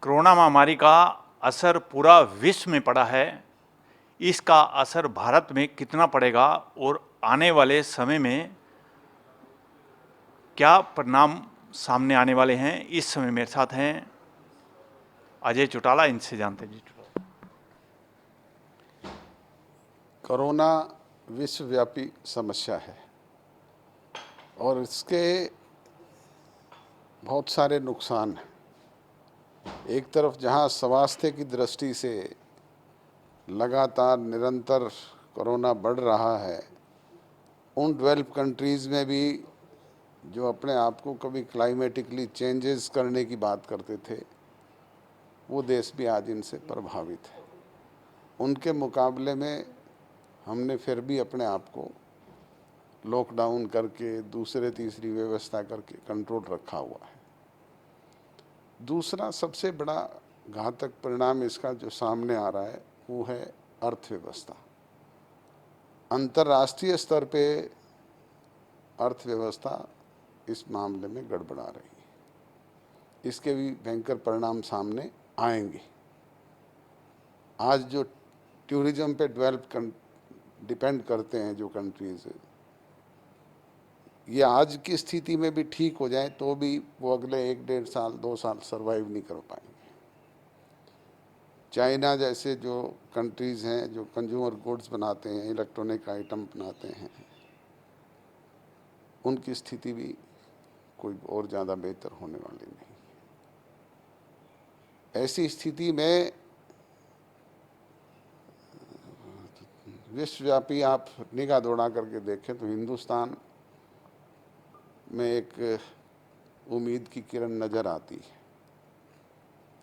Corona महामारी का असर पूरा विश्व में पड़ा है। इसका असर भारत में कितना पड़ेगा और आने वाले समय में क्या परिणाम सामने आने वाले हैं, इस समय मेरे साथ हैं अजय चौटाला। इनसे जानते हैं। जी कोरोना विश्वव्यापी समस्या है और इसके बहुत सारे नुकसान हैं। एक तरफ जहां स्वास्थ्य की दृष्टि से लगातार निरंतर कोरोना बढ़ रहा है, उन डेवलप कंट्रीज़ में भी जो अपने आप को कभी क्लाइमेटिकली चेंजेस करने की बात करते थे, वो देश भी आज इनसे प्रभावित है। उनके मुकाबले में हमने फिर भी अपने आप को लॉकडाउन करके दूसरे तीसरी व्यवस्था करके कंट्रोल रखा हुआ है। दूसरा सबसे बड़ा घातक परिणाम इसका जो सामने आ रहा है वो है अर्थव्यवस्था। अंतर्राष्ट्रीय स्तर पे अर्थव्यवस्था इस मामले में गड़बड़ा रही है। इसके भी भयंकर परिणाम सामने आएंगे। आज जो टूरिज्म पे डिपेंड करते हैं जो कंट्रीज़, ये आज की स्थिति में भी ठीक हो जाए तो भी वो अगले 1-1.5 साल 2 साल सरवाइव नहीं कर पाएंगे। चाइना जैसे जो कंट्रीज़ हैं जो कंज्यूमर गुड्स बनाते हैं, इलेक्ट्रॉनिक आइटम बनाते हैं, उनकी स्थिति भी कोई और ज़्यादा बेहतर होने वाली नहीं। ऐसी स्थिति में विश्वव्यापी आप निगाह दौड़ा करके देखें तो हिंदुस्तान में एक उम्मीद की किरण नज़र आती है।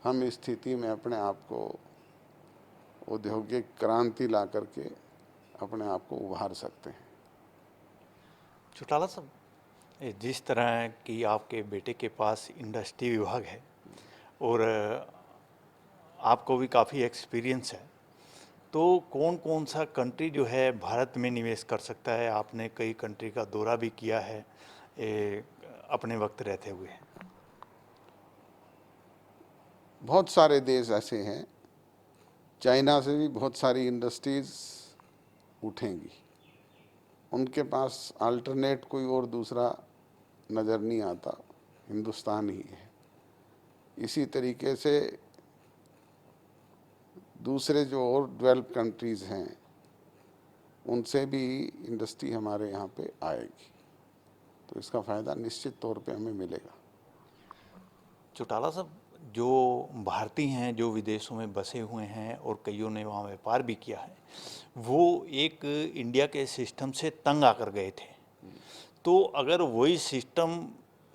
हम इस स्थिति में अपने आप को औद्योगिक क्रांति ला करके अपने आप को उभार सकते हैं। चौटाला साहब, जिस तरह की आपके बेटे के पास इंडस्ट्री विभाग है और आपको भी काफ़ी एक्सपीरियंस है, तो कौन कौन सा कंट्री जो है भारत में निवेश कर सकता है? आपने कई कंट्री का दौरा भी किया है अपने वक्त रहते हुए। बहुत सारे देश ऐसे हैं, चाइना से भी बहुत सारी इंडस्ट्रीज़ उठेंगी। उनके पास अल्टरनेट कोई और दूसरा नज़र नहीं आता, हिंदुस्तान ही है। इसी तरीके से दूसरे जो और डेवलप कंट्रीज़ हैं उनसे भी इंडस्ट्री हमारे यहाँ पे आएगी, तो इसका फ़ायदा निश्चित तौर पे हमें मिलेगा। चौटाला साहब, जो भारतीय हैं जो विदेशों में बसे हुए हैं और कईयों ने वहाँ व्यापार भी किया है, वो एक इंडिया के सिस्टम से तंग आकर गए थे। तो अगर वही सिस्टम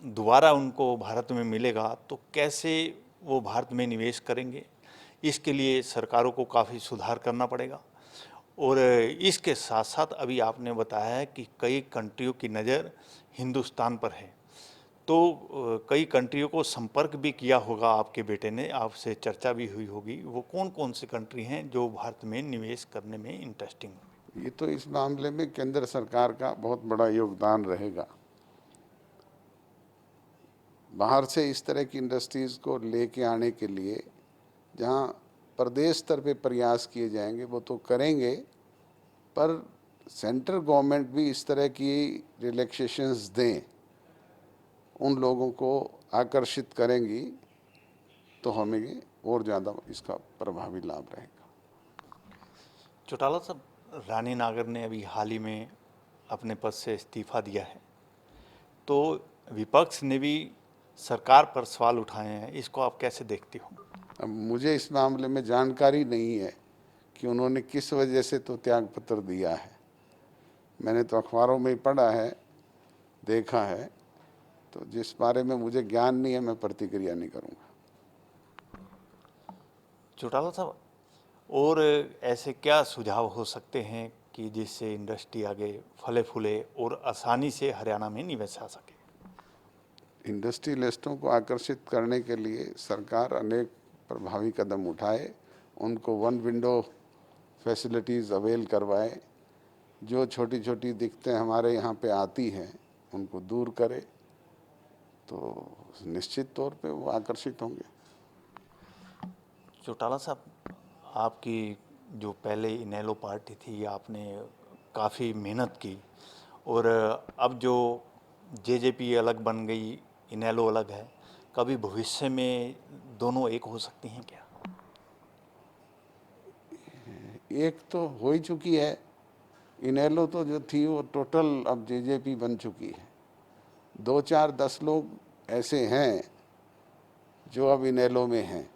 दोबारा उनको भारत में मिलेगा तो कैसे वो भारत में निवेश करेंगे? इसके लिए सरकारों को काफ़ी सुधार करना पड़ेगा। और इसके साथ साथ अभी आपने बताया है कि कई कंट्रियों की नज़र हिंदुस्तान पर है, तो कई कंट्रियों को संपर्क भी किया होगा आपके बेटे ने, आपसे चर्चा भी हुई होगी। वो कौन कौन से कंट्री हैं जो भारत में निवेश करने में इंटरेस्टिंग होगी? ये तो इस मामले में केंद्र सरकार का बहुत बड़ा योगदान रहेगा। बाहर से इस तरह की इंडस्ट्रीज़ को लेके आने के लिए जहाँ प्रदेश स्तर पे प्रयास किए जाएंगे वो तो करेंगे, पर सेंट्रल गवर्नमेंट भी इस तरह की रिलैक्सेशंस दें, उन लोगों को आकर्षित करेंगी तो हमें और ज़्यादा इसका प्रभावी लाभ रहेगा। चौटाला साहब, रानी नागर ने अभी हाल ही में अपने पद से इस्तीफा दिया है, तो विपक्ष ने भी सरकार पर सवाल उठाए हैं। इसको आप कैसे देखते हो? अब मुझे इस मामले में जानकारी नहीं है कि उन्होंने किस वजह से तो त्यागपत्र दिया है। मैंने तो अखबारों में ही पढ़ा है, देखा है, तो जिस बारे में मुझे ज्ञान नहीं है मैं प्रतिक्रिया नहीं करूँगा। चौटाला साहब, और ऐसे क्या सुझाव हो सकते हैं कि जिससे इंडस्ट्री आगे फले फूले और आसानी से हरियाणा में निवेश आ सके? इंडस्ट्रियलिस्टों को आकर्षित करने के लिए सरकार अनेक प्रभावी कदम उठाए, उनको वन विंडो फैसिलिटीज़ अवेल करवाए, जो छोटी छोटी दिक्कतें हमारे यहाँ पे आती हैं उनको दूर करे, तो निश्चित तौर पे वो आकर्षित होंगे। चौटाला साहब, आपकी जो पहले इनेलो पार्टी थी, आपने काफ़ी मेहनत की, और अब जो जेजेपी अलग बन गई, इनेलो अलग है, कभी भविष्य में दोनों एक हो सकती हैं क्या? एक तो हो ही चुकी है। इनेलो तो जो थी वो टोटल अब जेजेपी बन चुकी है। 2 4 10 लोग ऐसे हैं जो अब इनेलो में हैं,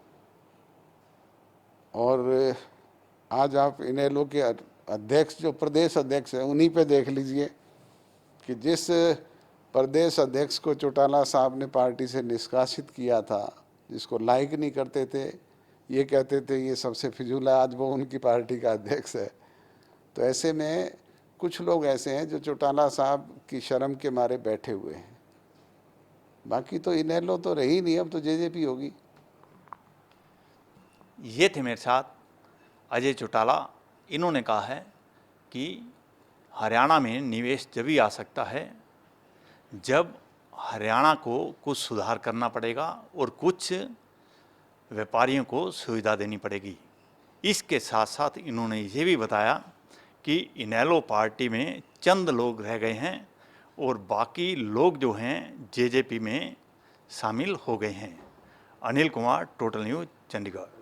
और आज आप इनेलो के अध्यक्ष, जो प्रदेश अध्यक्ष हैं, उन्हीं पे देख लीजिए कि जिस प्रदेश अध्यक्ष को चौटाला साहब ने पार्टी से निष्कासित किया था, जिसको लाइक नहीं करते थे, ये कहते थे ये सबसे फिजूल है, आज वो उनकी पार्टी का अध्यक्ष है। तो ऐसे में कुछ लोग ऐसे हैं जो चौटाला साहब की शर्म के मारे बैठे हुए हैं। बाकी तो इनेलो तो रही नहीं, अब तो जेजेपी होगी। ये थे मेरे साथ अजय चौटाला। इन्होंने कहा है कि हरियाणा में निवेश जभी आ सकता है जब हरियाणा को कुछ सुधार करना पड़ेगा और कुछ व्यापारियों को सुविधा देनी पड़ेगी। इसके साथ साथ इन्होंने ये भी बताया कि इनेलो पार्टी में चंद लोग रह गए हैं और बाकी लोग जो हैं जेजेपी में शामिल हो गए हैं। Anil Kumar, total news, Chandigarh.